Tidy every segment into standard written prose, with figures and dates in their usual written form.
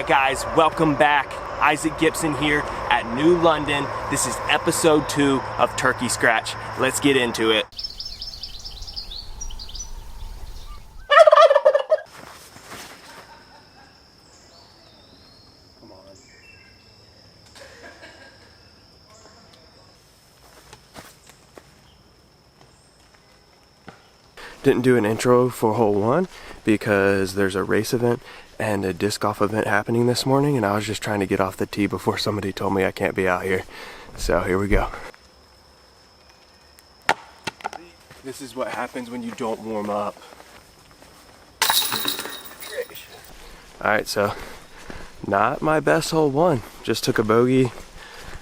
Alright guys, welcome back. Isaac Gibson here at New London. This is episode 2 of Turkey Scratch. Let's get into it. Come on. Didn't do an intro for hole 1 because there's a race event and a disc golf event happening this morning, and I was just trying to get off the tee before somebody told me I can't be out here. So here we go. This is what happens when you don't warm up. Alright, so not my best hole 1. Just took a bogey,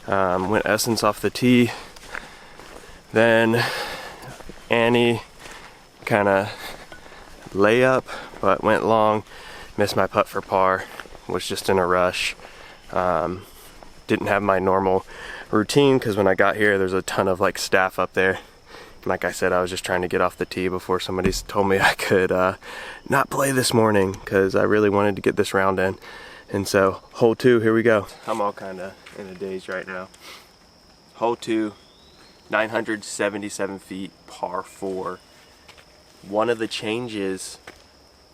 went essence off the tee, then Annie kind of layup, but went long, missed my putt for par, was just in a rush. Didn't have my normal routine because when I got here there's a ton of like staff up there. Like I said, I was just trying to get off the tee before somebody told me I could not play this morning because I really wanted to get this round in. And so hole 2, here we go. I'm all kind of in a daze right now. Hole 2, 977 feet, par 4. One of the changes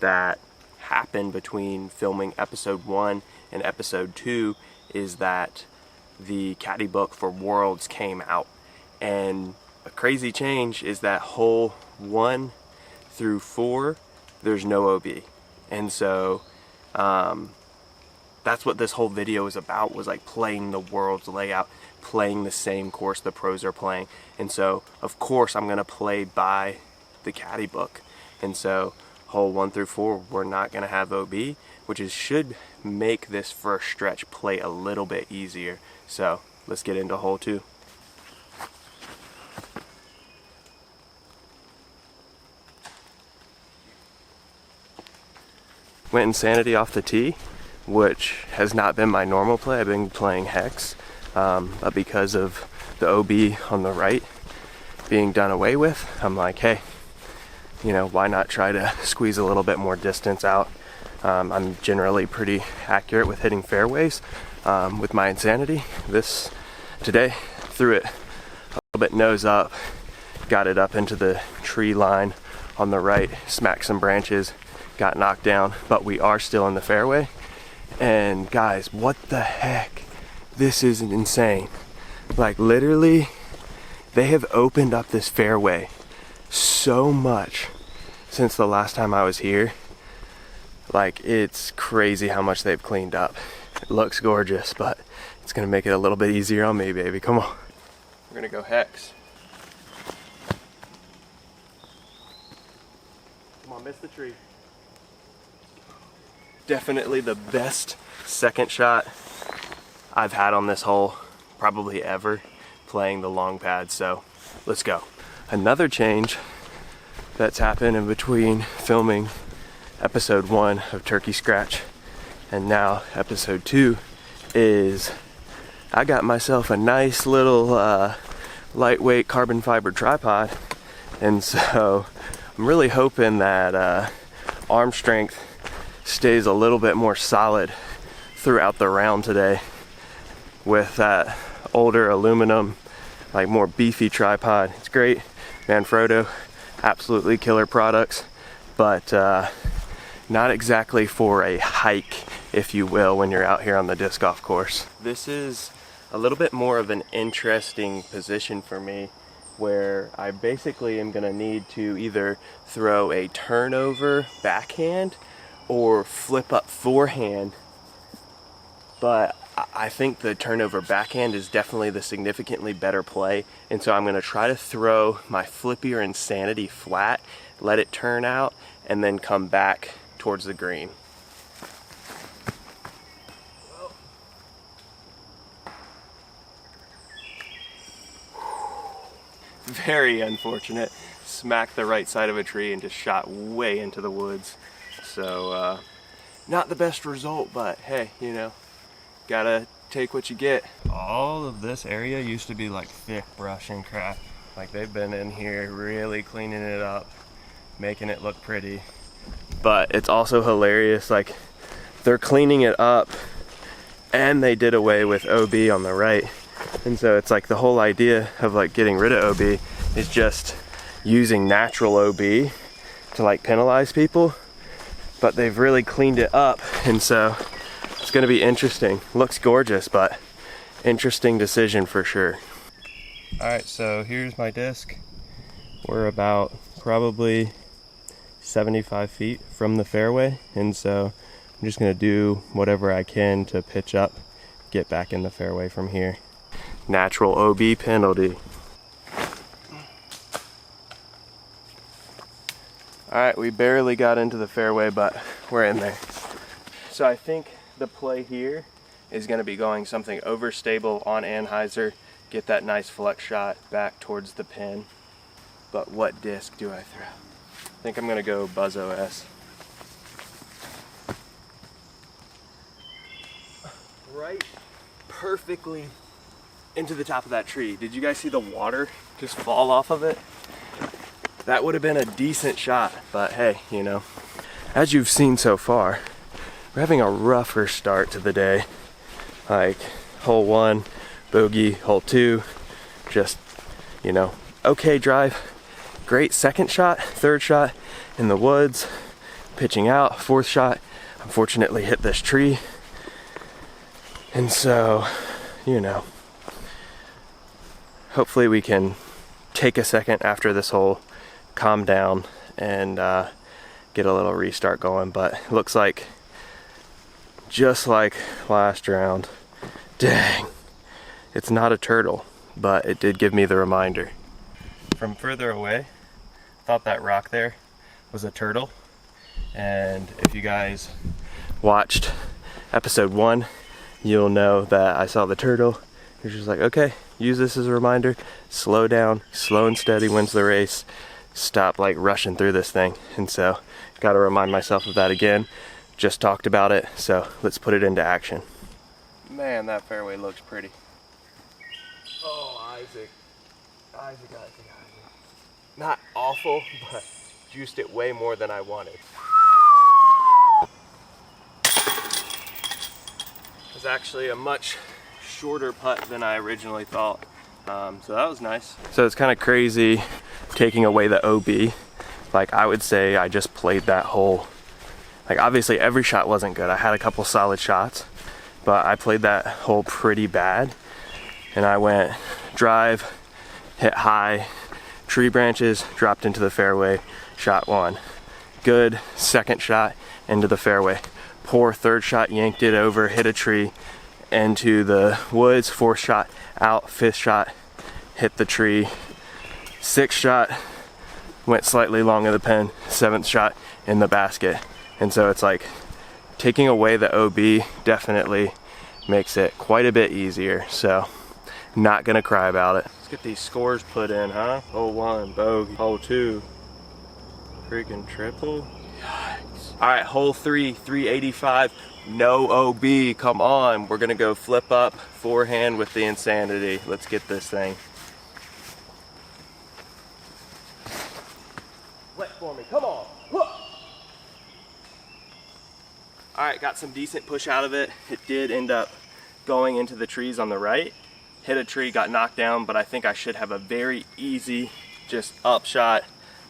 that happened between filming episode 1 and episode 2 is that the caddy book for Worlds came out, and a crazy change is that hole 1 through 4 there's no OB, and so that's what this whole video is about, was like playing the Worlds layout, playing the same course the pros are playing. And so of course I'm gonna play by the caddy book, and so hole 1 through 4 we're not going to have OB, which should make this first stretch play a little bit easier. So let's get into hole 2. Went Insanity off the tee, which has not been my normal play. I've been playing Hex, but because of the OB on the right being done away with, I'm like, hey, you know, why not try to squeeze a little bit more distance out? I'm generally pretty accurate with hitting fairways with my Insanity. Today, threw it a little bit nose up, got it up into the tree line on the right, smacked some branches, got knocked down, but we are still in the fairway. And guys, what the heck? This is insane. Like literally, they have opened up this fairway so much since the last time I was here. Like, it's crazy how much they've cleaned up. It looks gorgeous, but it's gonna make it a little bit easier on me, baby. Come on. We're gonna go Hex. Come on, miss the tree. Definitely the best second shot I've had on this hole, probably ever, playing the long pad. So let's go. Another change that's happened in between filming episode 1 of Turkey Scratch and now episode 2 is I got myself a nice little lightweight carbon fiber tripod, and so I'm really hoping that arm strength stays a little bit more solid throughout the round today with that older aluminum, like more beefy tripod. It's great. Manfrotto, absolutely killer products, but not exactly for a hike, if you will, when you're out here on the disc golf course. This is a little bit more of an interesting position for me, where I basically am gonna need to either throw a turnover backhand or flip up forehand, but I think the turnover backhand is definitely the significantly better play, and so I'm going to try to throw my flippier Insanity flat, let it turn out, and then come back towards the green. Very unfortunate. Smacked the right side of a tree and just shot way into the woods. So, not the best result, but hey, you know, gotta take what you get. All of this area used to be like thick brush and crap. Like they've been in here really cleaning it up, making it look pretty. But it's also hilarious, like they're cleaning it up, and they did away with OB on the right. And so it's like the whole idea of like getting rid of OB is just using natural OB to like penalize people, but they've really cleaned it up, and so it's gonna be interesting. Looks gorgeous, but interesting decision for sure. All right, so here's my disc. We're about probably 75 feet from the fairway, and so I'm just gonna do whatever I can to pitch up, get back in the fairway from here. Natural OB penalty. All right, we barely got into the fairway, but we're in there. So I think the play here is gonna be going something overstable on Anheuser, get that nice flex shot back towards the pin. But what disc do I throw? I think I'm gonna go Buzz OS. Right perfectly into the top of that tree. Did you guys see the water just fall off of it? That would have been a decent shot, but hey, you know. As you've seen so far, we're having a rougher start to the day. Like hole 1, bogey, hole 2, just, you know, okay drive. Great second shot, third shot in the woods, pitching out, fourth shot, unfortunately hit this tree. And so, you know, hopefully we can take a second after this hole, calm down, and get a little restart going. But it looks like, just like last round, dang, it's not a turtle, but it did give me the reminder. From further away, thought that rock there was a turtle, and if you guys watched episode 1, you'll know that I saw the turtle. You're just like, okay, use this as a reminder, slow down, slow and steady wins the race, stop like rushing through this thing. And so gotta remind myself of that again. Just talked about it, so let's put it into action. Man, that fairway looks pretty. Oh, Isaac. Not awful, but juiced it way more than I wanted. It was actually a much shorter putt than I originally thought. So that was nice. So it's kind of crazy taking away the OB. Like, I would say I just played that hole. Like, obviously every shot wasn't good. I had a couple solid shots, but I played that hole pretty bad. And I went drive, hit high, tree branches, dropped into the fairway, shot 1. Good second shot into the fairway. Poor third shot, yanked it over, hit a tree, into the woods. Fourth shot out, fifth shot hit the tree. Sixth shot went slightly long of the pin, seventh shot in the basket. And so it's like taking away the OB definitely makes it quite a bit easier. So not gonna cry about it. Let's get these scores put in, huh? Hole 1, bogey. Hole 2, freaking triple. Yikes. All right, hole 3, 385, no OB, come on. We're gonna go flip up, forehand with the insanity. Let's get this thing. Wet for me, come on. Look. All right, got some decent push out of it. It did end up going into the trees on the right. Hit a tree, got knocked down, but I think I should have a very easy, just upshot,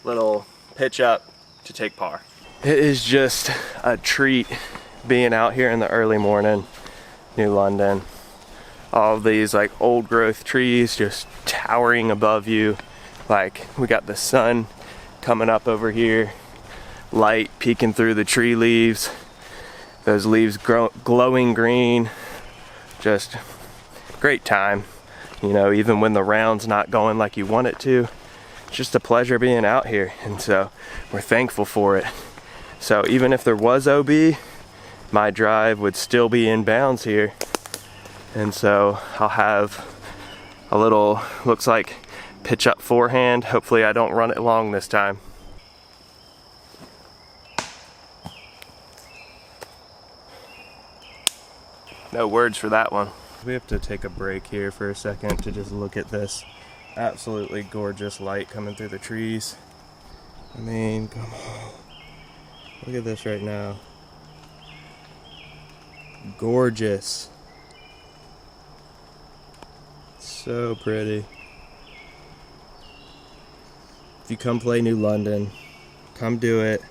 little pitch up to take par. It is just a treat being out here in the early morning, New London. All of these like old growth trees just towering above you. Like, we got the sun coming up over here, light peeking through the tree leaves, those leaves glowing green. Just great time, you know, even when the round's not going like you want it to. It's just a pleasure being out here, and so we're thankful for it. So even if there was OB, my drive would still be in bounds here, and so I'll have a little, looks like, pitch up forehand. Hopefully I don't run it long this time. No words for that one. We have to take a break here for a second to just look at this absolutely gorgeous light coming through the trees. I mean, come on. Look at this right now. Gorgeous. So pretty. If you come play New London, come do it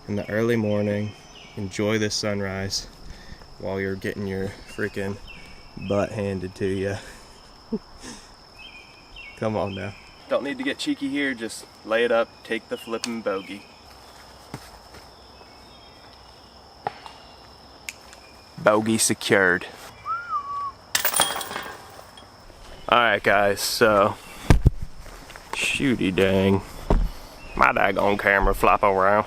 in the early morning. Enjoy this sunrise while you're getting your freaking butt handed to you. Come on now. Don't need to get cheeky here, just lay it up, take the flipping bogey. Bogey secured. Alright guys, so shooty dang. My daggone camera flop around.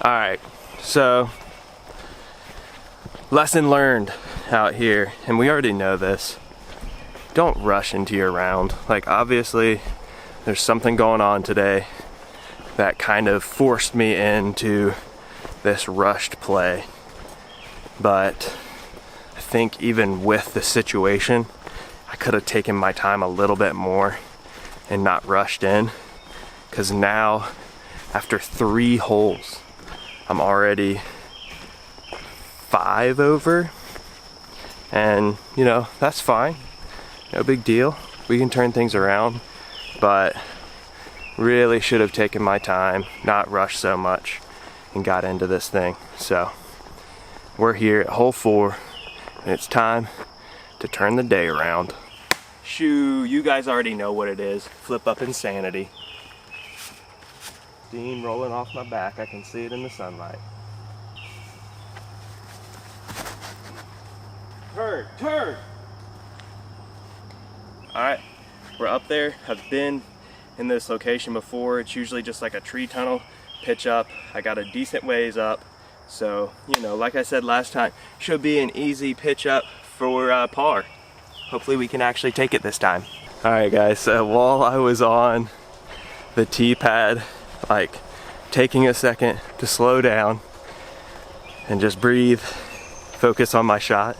Alright, so lesson learned out here, and we already know this. Don't rush into your round. Like, obviously there's something going on today that kind of forced me into this rushed play. But I think even with the situation, I could have taken my time a little bit more and not rushed in. Because now, after 3 holes, I'm already 5 over. And, you know, that's fine. No big deal. We can turn things around. But really should have taken my time, not rushed so much, and got into this thing. So we're here at hole 4, and it's time to turn the day around. Shoo, you guys already know what it is. Flip up insanity. Steam rolling off my back. I can see it in the sunlight. Turn, turn! Alright, we're up there. I've been in this location before. It's usually just like a tree tunnel, pitch up. I got a decent ways up. So, you know, like I said last time, should be an easy pitch up for par. Hopefully we can actually take it this time. Alright guys, so while I was on the tee pad, like taking a second to slow down and just breathe, focus on my shot,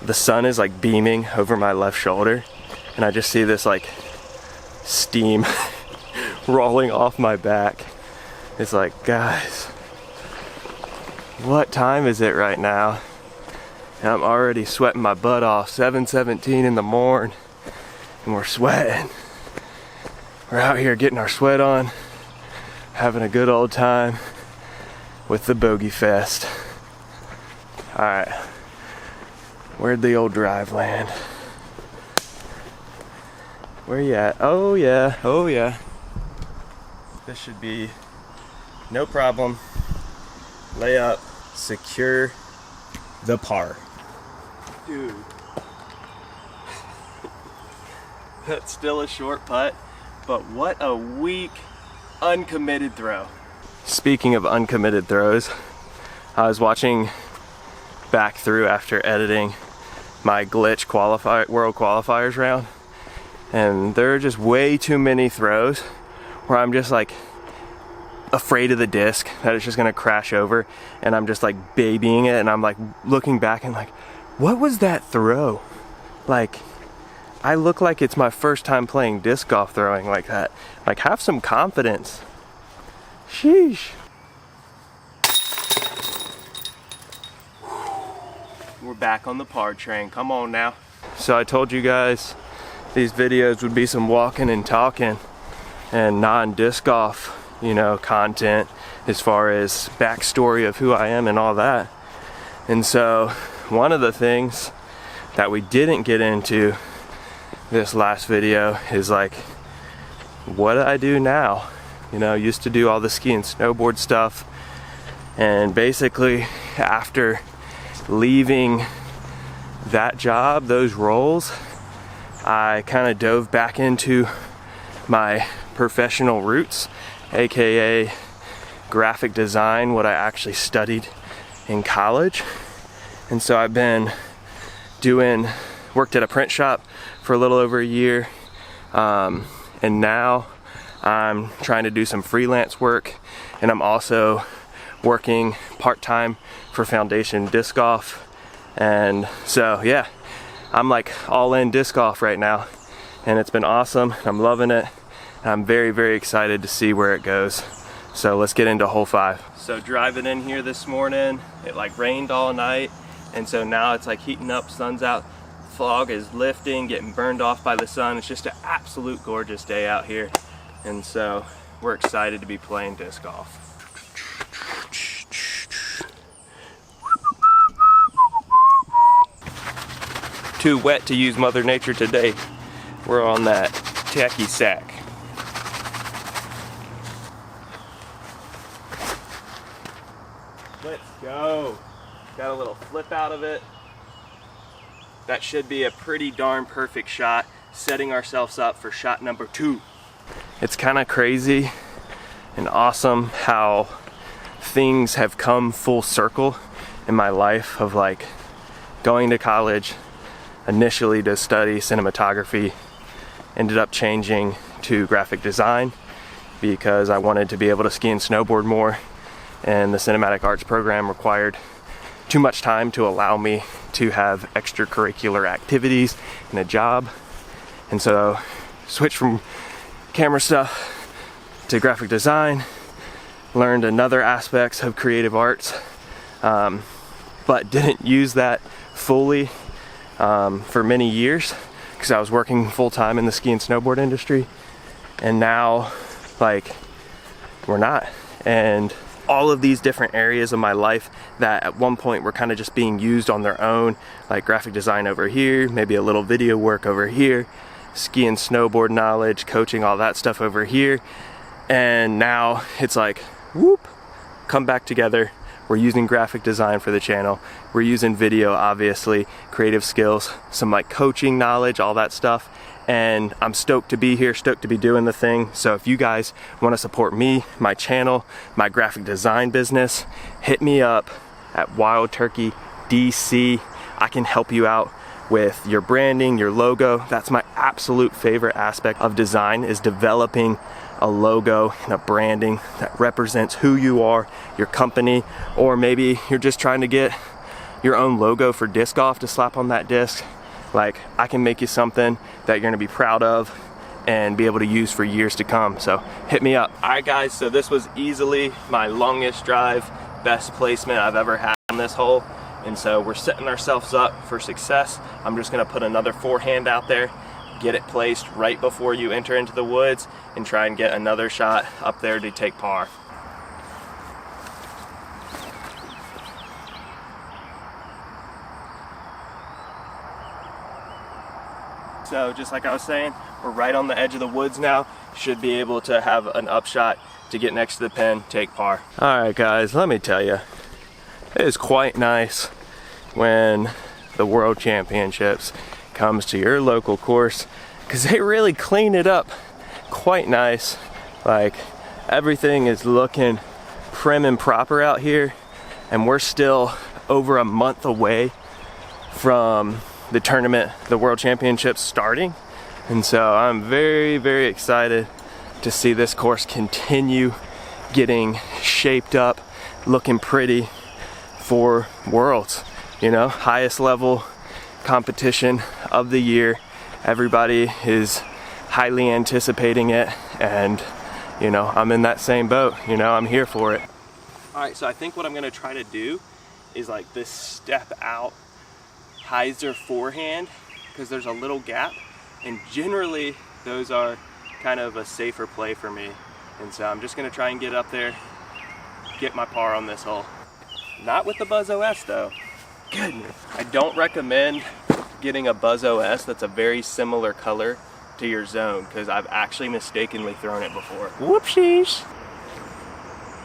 the sun is like beaming over my left shoulder, and I just see this like steam rolling off my back. It's like, guys, what time is it right now? And I'm already sweating my butt off. 7:17 in the morning, and we're sweating. We're out here getting our sweat on, having a good old time with the bogey fest. Alright, where'd the old drive land? Where you at? Oh yeah, oh yeah. This should be no problem. Lay up, secure the par. Dude. That's still a short putt, but what a weak, uncommitted throw. Speaking of uncommitted throws, I was watching back through after editing my glitch world qualifiers round, and there are just way too many throws where I'm just like afraid of the disc that it's just gonna crash over, and I'm just like babying it, and I'm like looking back and like, what was that throw? Like, I look like it's my first time playing disc golf throwing like that. Like, have some confidence. Sheesh. We're back on the par train. Come on now. So I told you guys these videos would be some walking and talking and non-disc golf, you know, content as far as backstory of who I am and all that. And so one of the things that we didn't get into this last video is like, what do I do now? You know, used to do all the ski and snowboard stuff, and basically after leaving that job, those roles, I kind of dove back into my professional roots, aka graphic design, what I actually studied in college. And so I've been worked at a print shop for a little over a year, and now I'm trying to do some freelance work, and I'm also working part-time for Foundation Disc Golf. And so yeah, I'm like all in disc golf right now, and it's been awesome. I'm loving it. I'm very, very excited to see where it goes. So let's get into hole 5. So driving in here this morning, it like rained all night, And so now it's like heating up, sun's out, fog is lifting, getting burned off by the sun. It's just an absolute gorgeous day out here. And so we're excited to be playing disc golf. Too wet to use Mother Nature today. We're on that tacky sack. Let's go. Got a little flip out of it. That should be a pretty darn perfect shot, setting ourselves up for shot number 2. It's kind of crazy and awesome how things have come full circle in my life of like going to college initially to study cinematography, ended up changing to graphic design because I wanted to be able to ski and snowboard more, and the cinematic arts program required too much time to allow me to have extracurricular activities and a job. And so switched from camera stuff to graphic design, learned another aspects of creative arts, but didn't use that fully for many years because I was working full-time in the ski and snowboard industry, and now like we're not. And all of these different areas of my life that at one point were kind of just being used on their own, like graphic design over here, maybe a little video work over here, ski and snowboard knowledge, coaching, all that stuff over here. And now it's like, whoop, come back together. We're using graphic design for the channel. We're using video, obviously, creative skills, some like coaching knowledge, all that stuff. And I'm stoked to be here, stoked to be doing the thing. So if you guys want to support me, my channel, my graphic design business, hit me up at Wild Turkey DC. I can help you out with your branding, your logo. That's my absolute favorite aspect of design, is developing a logo and a branding that represents who you are, your company, or maybe you're just trying to get your own logo for disc golf to slap on that disc. Like, I can make you something that you're gonna be proud of and be able to use for years to come. So hit me up. All right guys, so this was easily my longest drive, best placement I've ever had on this hole. And so we're setting ourselves up for success. I'm just gonna put another forehand out there, get it placed right before you enter into the woods, and try and get another shot up there to take par. So just like I was saying, we're right on the edge of the woods now. Should be able to have an upshot to get next to the pin, take par. All right guys, let me tell you, it is quite nice when the World Championships comes to your local course, because they really clean it up quite nice. Like, everything is looking prim and proper out here, and we're still over a month away from the tournament, the World Championships starting. And so I'm very, very excited to see this course continue getting shaped up, looking pretty for Worlds. You know, highest level competition of the year. Everybody is highly anticipating it, and you know, I'm in that same boat. You know, I'm here for it. All right, so I think what I'm gonna try to do is like this step out hyzer forehand, because there's a little gap, and generally those are kind of a safer play for me. And so I'm just gonna try and get up there, get my par on this hole. Not with the Buzz OS though. Goodness. I don't recommend getting a Buzz OS that's a very similar color to your zone, because I've actually mistakenly thrown it before. Whoopsies.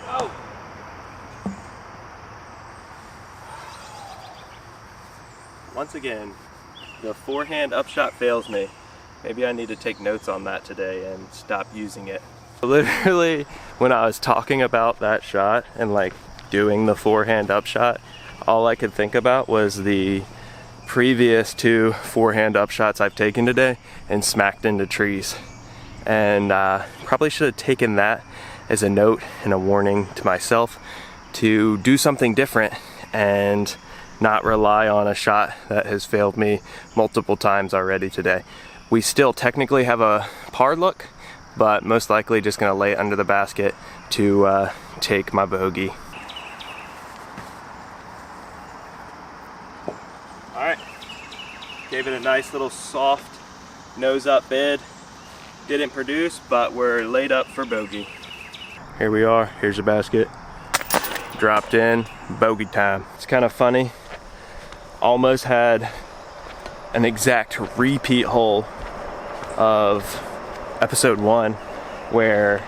Oh. Once again, the forehand upshot fails me. Maybe I need to take notes on that today and stop using it. Literally, when I was talking about that shot and like doing the forehand upshot, all I could think about was the previous 2 forehand upshots I've taken today and smacked into trees. And probably should have taken that as a note and a warning to myself to do something different and not rely on a shot that has failed me multiple times already today. We still technically have a par look, but most likely just gonna lay it under the basket to take my bogey. All right, gave it a nice little soft nose up bid. Didn't produce, but we're laid up for bogey. Here we are, here's the basket. Dropped in, bogey time. It's kind of funny. Almost had an exact repeat hole of episode 1 where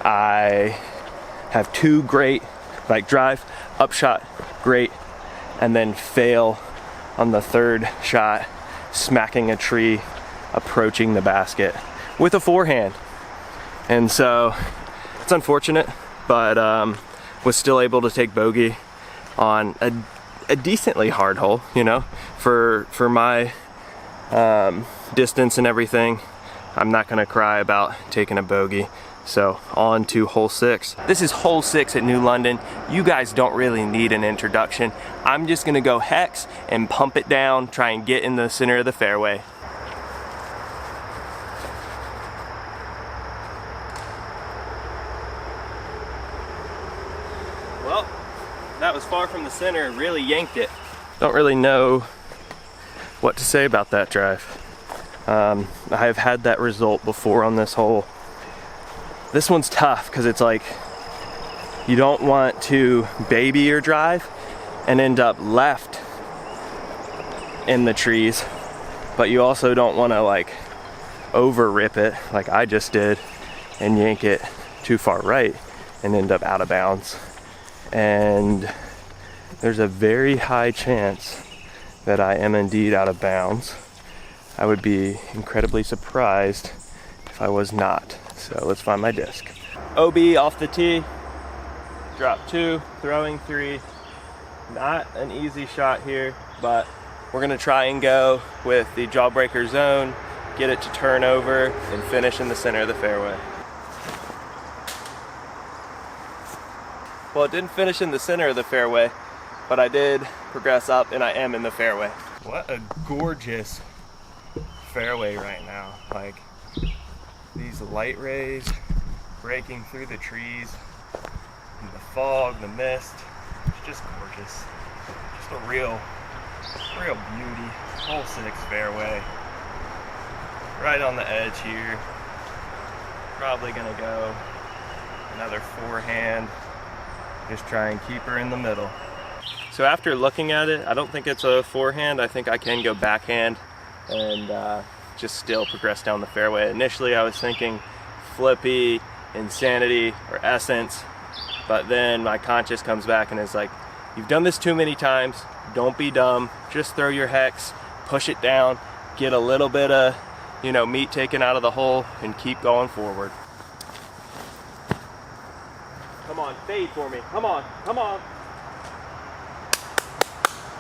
I have 2 great, like drive, upshot, great, and then fail on the 3rd shot, smacking a tree, approaching the basket with a forehand. And so it's unfortunate, but was still able to take bogey on a decently hard hole, you know, for my distance and everything. I'm not gonna cry about taking a bogey. So on to hole 6. This is hole 6 at New London. You guys don't really need an introduction. I'm just gonna go hex and pump it down, try and get in the center of the fairway. Well, that was far from the center, really yanked it. Don't really know what to say about that drive. I have had that result before on this hole. This one's tough because it's like you don't want to baby your drive and end up left in the trees, but you also don't want to like over rip it like I just did and yank it too far right and end up out of bounds. And there's a very high chance that I am indeed out of bounds. I would be incredibly surprised if I was not. So let's find my disc. OB off the tee, drop 2, throwing 3. Not an easy shot here, but we're gonna try and go with the jawbreaker zone, get it to turn over, and finish in the center of the fairway. Well, it didn't finish in the center of the fairway, but I did progress up and I am in the fairway. What a gorgeous fairway right now. Like, these light rays breaking through the trees, and the fog, the mist, it's just gorgeous. Just a real beauty. Hole 6 fairway. Right on the edge here. Probably gonna go another forehand. Just try and keep her in the middle. So after looking at it, I don't think it's a forehand. I think I can go backhand and just still progress down the fairway. Initially I was thinking flippy, insanity, or essence, but then my conscience comes back and is like, you've done this too many times, don't be dumb, just throw your hex, push it down, get a little bit of, you know, meat taken out of the hole, and keep going forward. Come on, fade for me, come on, come on.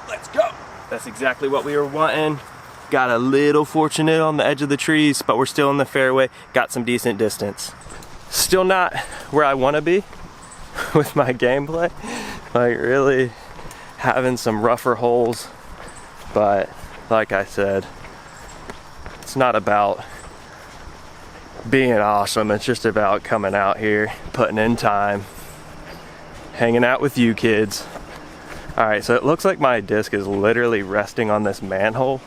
Let's go. That's exactly what we were wanting. Got a little fortunate on the edge of the trees, but we're still in the fairway, got some decent distance. Still not where I want to be with my gameplay, like really having some rougher holes, but like I said, it's not about being awesome, it's just about coming out here, putting in time, hanging out with you kids. Alright, so it looks like my disc is literally resting on this manhole.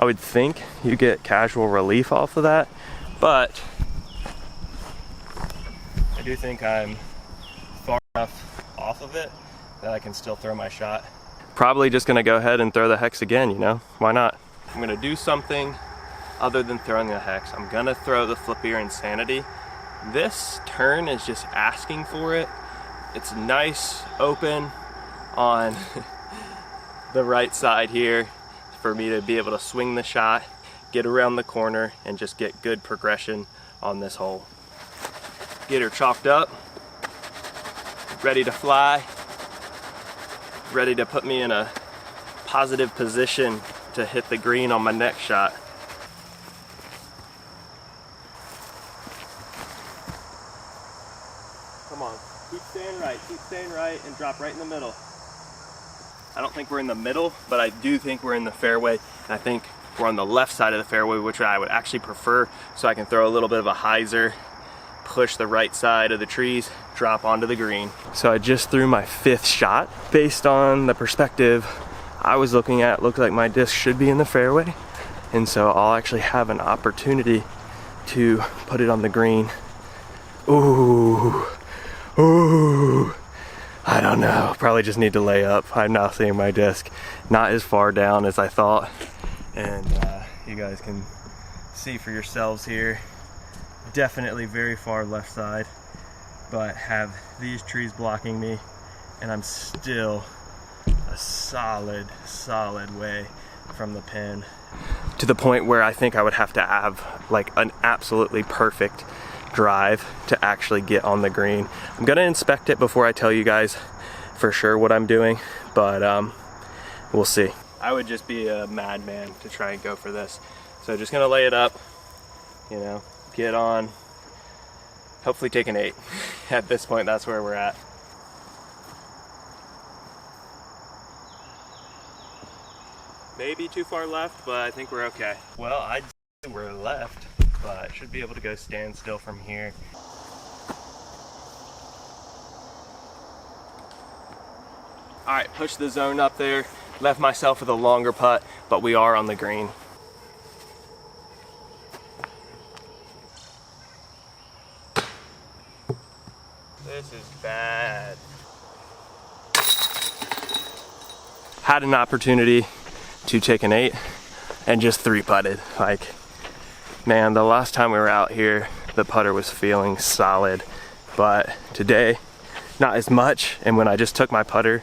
I would think you get casual relief off of that, but I do think I'm far enough off of it that I can still throw my shot. Probably just gonna go ahead and throw the hex again, you know? Why not? I'm gonna do something other than throwing the hex. I'm gonna throw the flippier insanity. This turn is just asking for it. It's nice, open on the right side here for me to be able to swing the shot, get around the corner, and just get good progression on this hole. Get her chalked up, ready to fly, ready to put me in a positive position to hit the green on my next shot. Come on, keep staying right, and drop right in the middle. I don't think we're in the middle, but I do think we're in the fairway, and I think we're on the left side of the fairway, which I would actually prefer, so I can throw a little bit of a hyzer, push the right side of the trees, drop onto the green. So I just threw my 5th shot. Based on the perspective I was looking at looked like my disc should be in the fairway, and so I'll actually have an opportunity to put it on the green. Ooh, ooh, I don't know, probably just need to lay up. I'm not seeing my disc, not as far down as I thought, and you guys can see for yourselves here, definitely very far left side, but have these trees blocking me, and I'm still a solid way from the pin, to the point where I think I would have to have like an absolutely perfect drive to actually get on the green. I'm gonna inspect it before I tell you guys for sure what I'm doing, but we'll see. I would just be a madman to try and go for this. So just gonna lay it up, you know, get on, hopefully take an 8. At this point, that's where we're at. Maybe too far left, but I think we're okay. Well, I'd say we're left, but should be able to go stand still from here. All right, push the zone up there. Left myself with a longer putt, but we are on the green. This is bad. Had an opportunity to take an 8 and just 3-putted. Like, man, the last time we were out here, the putter was feeling solid, but today, not as much. And when I just took my putter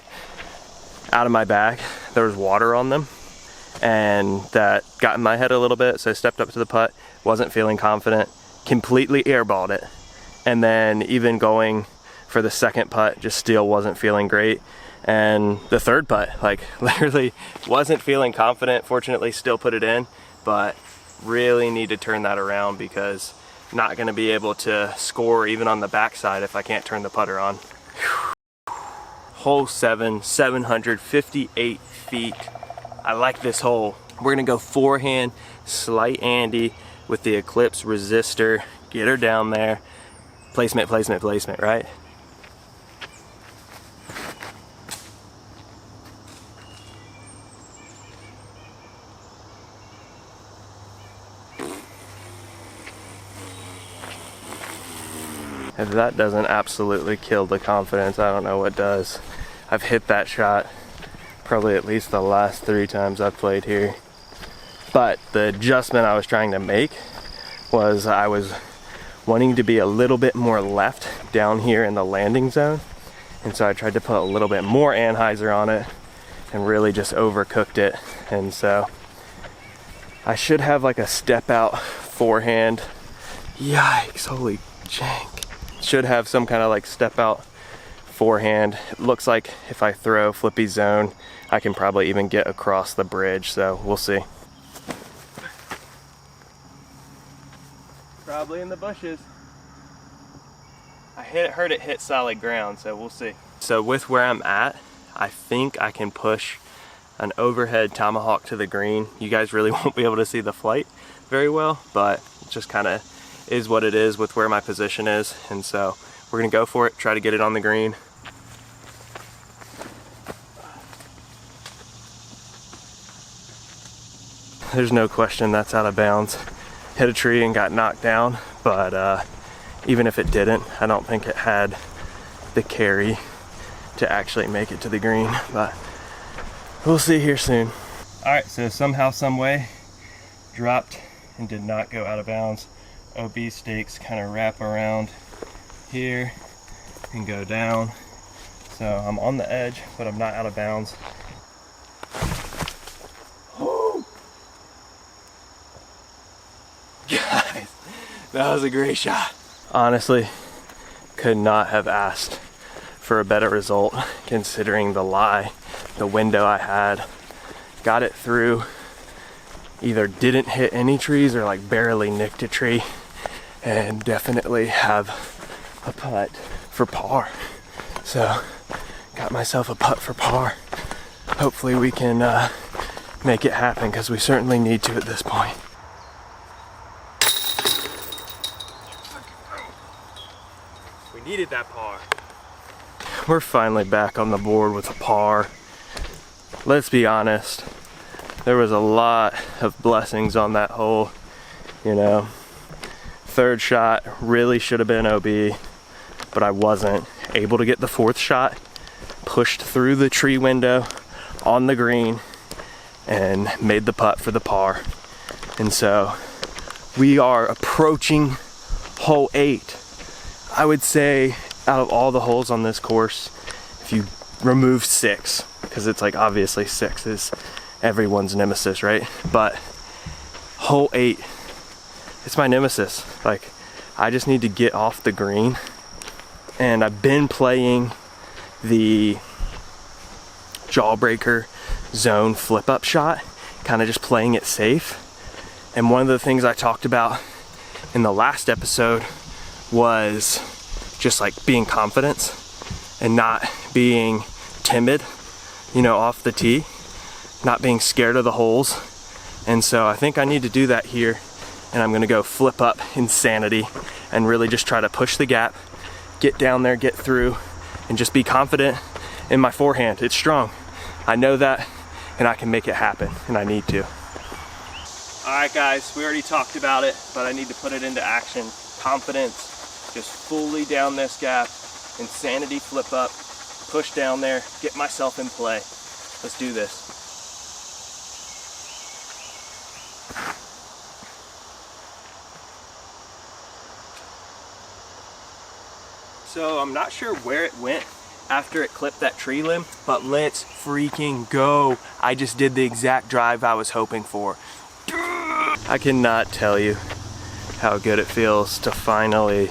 out of my bag, there was water on them, and that got in my head a little bit. So I stepped up to the putt, wasn't feeling confident, completely airballed it. And then even going for the second putt, just still wasn't feeling great. And the third putt, like literally wasn't feeling confident. Fortunately, still put it in, but really need to turn that around, because I'm not gonna be able to score even on the backside if I can't turn the putter on. Hole 7, 758 feet. I like this hole. We're gonna go forehand, slight Andy with the Eclipse resistor. Get her down there. Placement, placement, placement, right? If that doesn't absolutely kill the confidence, I don't know what does. I've hit that shot probably at least the last 3 times I've played here. But the adjustment I was trying to make was I was wanting to be a little bit more left down here in the landing zone. And so I tried to put a little bit more anhyzer on it and really just overcooked it. And so I should have like a step out forehand. Yikes, holy jank. Should have some kind of like step out forehand. It looks like if I throw flippy zone, I can probably even get across the bridge, so we'll see. Probably in the bushes. I heard it hit solid ground, so we'll see. So with where I'm at, I think I can push an overhead tomahawk to the green. You guys really won't be able to see the flight very well, but it just kind of is what it is with where my position is. And so we're gonna go for it, try to get it on the green. There's no question that's out of bounds. Hit a tree and got knocked down, but even if it didn't, I don't think it had the carry to actually make it to the green, but we'll see here soon. All right, so somehow, some way, dropped and did not go out of bounds. OB stakes kind of wrap around here and go down. So I'm on the edge, but I'm not out of bounds. Guys, that was a great shot. Honestly, could not have asked for a better result considering the lie, the window I had. Got it through, either didn't hit any trees or like barely nicked a tree, and definitely have a putt for par. So got myself a putt for par. Hopefully we can make it happen, because we certainly need to at this point. We needed that par. We're finally back on the board with a par. let's be honest, there was a lot of blessings on that hole, you know. Third shot really should have been OB, but I wasn't able to get the fourth shot, pushed through the tree window on the green and made the putt for the par. And so we are approaching hole 8. I would say out of all the holes on this course, if you remove 6, because it's like obviously 6 is everyone's nemesis, right? But hole 8, it's my nemesis. Like, I just need to get off the green. And I've been playing the jawbreaker zone flip up shot, kind of just playing it safe. And one of the things I talked about in the last episode was just like being confident and not being timid, you know, off the tee, not being scared of the holes. And so I think I need to do that here, and I'm gonna go flip up insanity and really just try to push the gap, get down there, get through, and just be confident in my forehand. It's strong. I know that, and I can make it happen, and I need to. All right, guys, we already talked about it, but I need to put it into action. Confidence, just fully down this gap, insanity flip up, push down there, get myself in play. Let's do this. So I'm not sure where it went after it clipped that tree limb, but let's freaking go. I just did the exact drive I was hoping for. I cannot tell you how good it feels to finally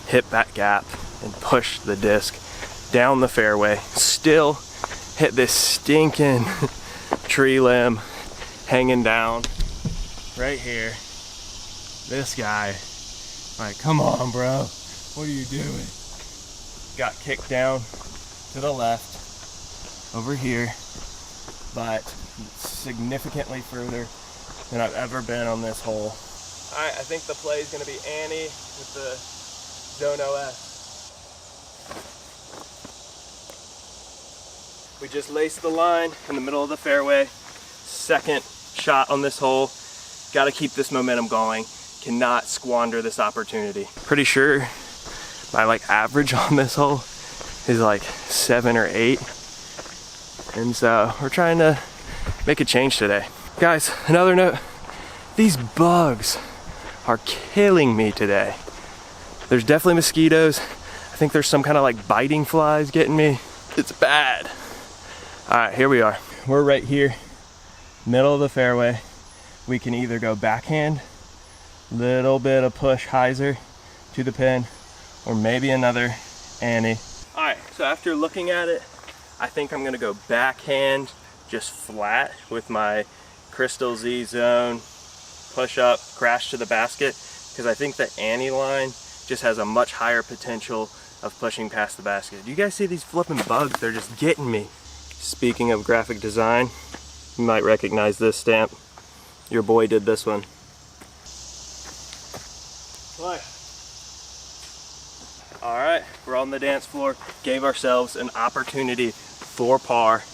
hit that gap and push the disc down the fairway. Still hit this stinking tree limb hanging down right here. This guy, like, come on, bro. What are you doing? Got kicked down to the left over here, but significantly further than I've ever been on this hole. All right, I think the play is going to be Annie with the Zone OS. We just laced the line in the middle of the fairway. Second shot on this hole. Got to keep this momentum going. Cannot squander this opportunity. Pretty sure my like average on this hole is like 7 or 8. And so we're trying to make a change today. Guys, another note, these bugs are killing me today. There's definitely mosquitoes. I think there's some kind of like biting flies getting me. It's bad. All right, here we are. We're right here, middle of the fairway. We can either go backhand, little bit of push hyzer to the pin, or maybe another Annie. All right, so after looking at it, I think I'm gonna go backhand, just flat with my Crystal Z Zone, push up, crash to the basket, because I think the Annie line just has a much higher potential of pushing past the basket. Do you guys see these flipping bugs? They're just getting me. Speaking of graphic design, you might recognize this stamp. Your boy did this one. What? All right, we're on the dance floor. Gave ourselves an opportunity for par.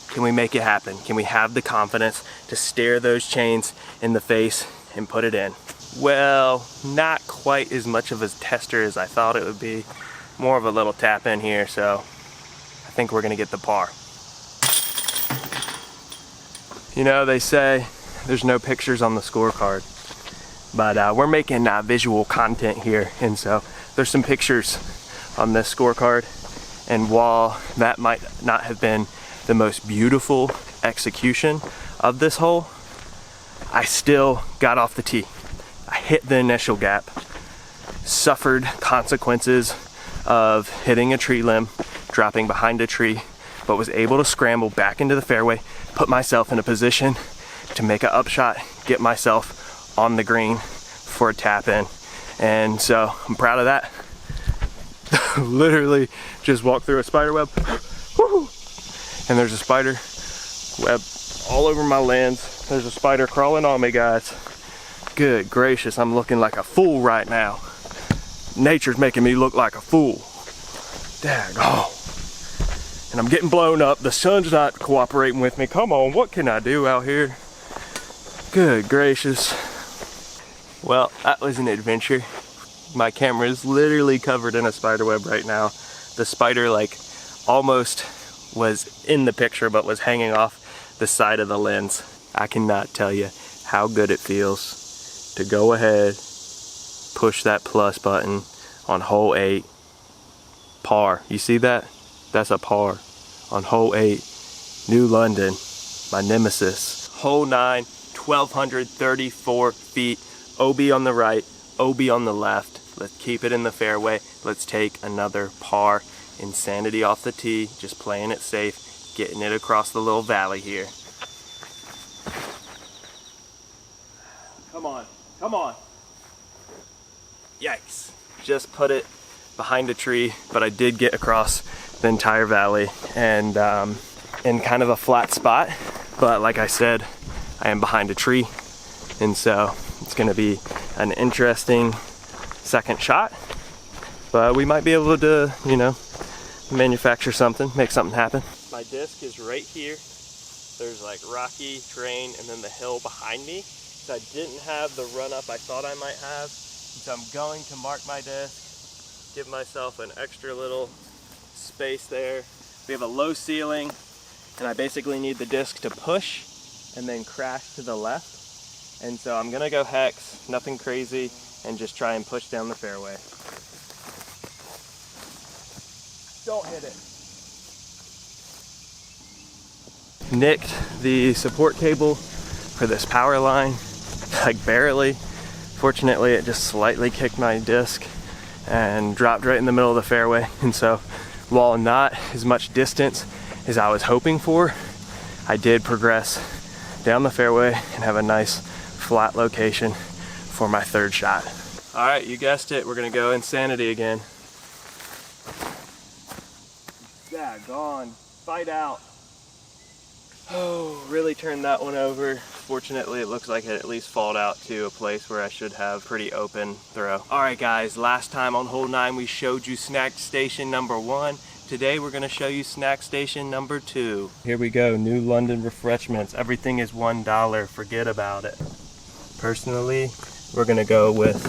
Can we make it happen? Can we have the confidence to stare those chains in the face and put it in? Well, not quite as much of a tester as I thought it would be. More of a little tap in here, so I think we're gonna get the par. You know, they say there's no pictures on the scorecard, but we're making visual content here, and so there's some pictures on this scorecard. And while that might not have been the most beautiful execution of this hole, I still got off the tee. I hit the initial gap, suffered consequences of hitting a tree limb, dropping behind a tree, but was able to scramble back into the fairway, put myself in a position to make an upshot, get myself on the green for a tap in. And so I'm proud of that. Literally just walked through a spider web. Woo! And there's a spider web all over my lens. There's a spider crawling on me, guys. Good gracious, I'm looking like a fool right now. Nature's making me look like a fool. Daggone. and I'm getting blown up. The sun's not cooperating with me. Come on, what can I do out here? Good gracious. Well, that was an adventure. My camera is literally covered in a spider web right now. The spider like almost was in the picture but was hanging off the side of the lens. I cannot tell you how good it feels to go ahead, push that plus button on hole 8, par. You see that? That's a par on hole 8, New London, my nemesis. Hole 9, 1,234 feet, OB on the right, OB on the left. Let's keep it in the fairway. Let's take another par. Insanity off the tee, just playing it safe, getting it across the little valley here. Come on, come on. Yikes. Just put it behind a tree, but I did get across the entire valley and in kind of a flat spot. But like I said, I am behind a tree, and so it's gonna be an interesting second shot, but we might be able to, you know, manufacture something, make something happen. My disc is right here. There's like rocky terrain and then the hill behind me. So I didn't have the run up I thought I might have. So I'm going to mark my disc, give myself an extra little space there. We have a low ceiling and I basically need the disc to push and then crash to the left. And so I'm gonna go hex, nothing crazy, and just try and push down the fairway. Don't hit it. Nicked the support cable for this power line, like barely. Fortunately, it just slightly kicked my disc and dropped right in the middle of the fairway. And so, while not as much distance as I was hoping for, I did progress down the fairway and have a nice flat location for my third shot. All right, you guessed it, we're gonna go insanity again. Daggone, fight out. Oh, really turned that one over. Fortunately, it looks like it at least falled out to a place where I should have pretty open throw. All right guys, last time on hole 9, we showed you snack station number 1. Today, we're gonna show you snack station number 2. Here we go, New London refreshments. Everything is $1, forget about it. Personally, we're gonna go with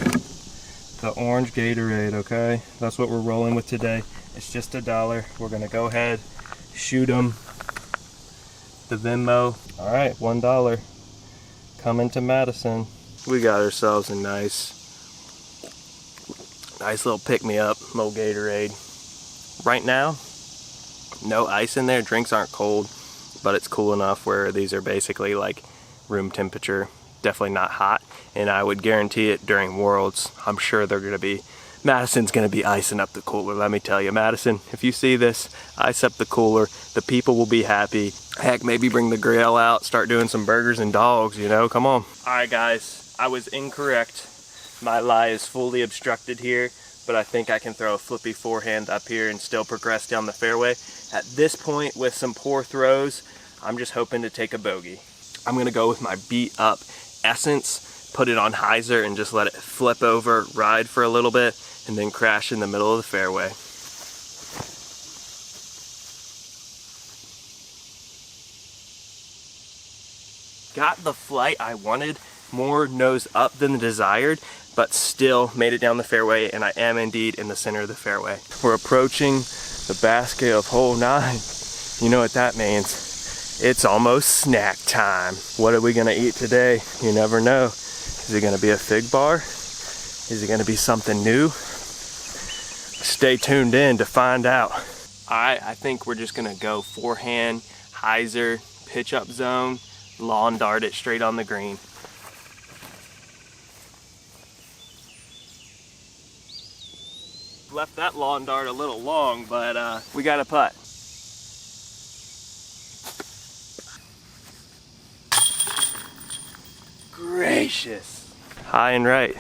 the orange Gatorade, okay? That's what we're rolling with today. It's just $1. We're gonna go ahead, shoot them. The Venmo. All right, $1. Coming to Madison. We got ourselves a nice little pick-me-up, little Gatorade. Right now, no ice in there. Drinks aren't cold, but it's cool enough where these are basically like room temperature. Definitely not hot, and I would guarantee it during Worlds. I'm sure they're gonna be, Madison's gonna be icing up the cooler. Let me tell you, Madison, if you see this, ice up the cooler. The people will be happy. Heck, maybe bring the grill out, start doing some burgers and dogs, you know, come on. All right guys, I was incorrect. My lie is fully obstructed here, but I think I can throw a flippy forehand up here and still progress down the fairway. At this point, with some poor throws, I'm just hoping to take a bogey. I'm gonna go with my beat up Essence, put it on hyzer and just let it flip over, ride for a little bit, and then crash in the middle of the fairway. Got the flight I wanted, more nose up than the desired, but still made it down the fairway, and I am indeed in the center of the fairway. We're approaching the basket of hole 9. You know what that means. It's almost snack time. What are we gonna eat today? You never know. Is it gonna be a fig bar? Is it gonna be something new? Stay tuned in to find out. All right, I think we're just gonna go forehand, hyzer, pitch up zone, lawn dart it straight on the green. Left that lawn dart a little long, but we got a putt. Gracious. High and right.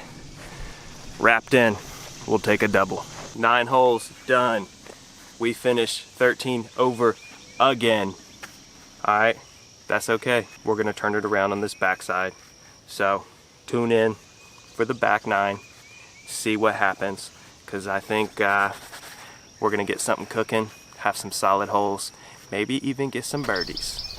Wrapped in. We'll take a double. 9 holes done. We finished 13 over again. All right, that's okay. We're gonna turn it around on this backside. So tune in for the back 9, see what happens, because I think we're gonna get something cooking. have some solid holes, maybe even get some birdies.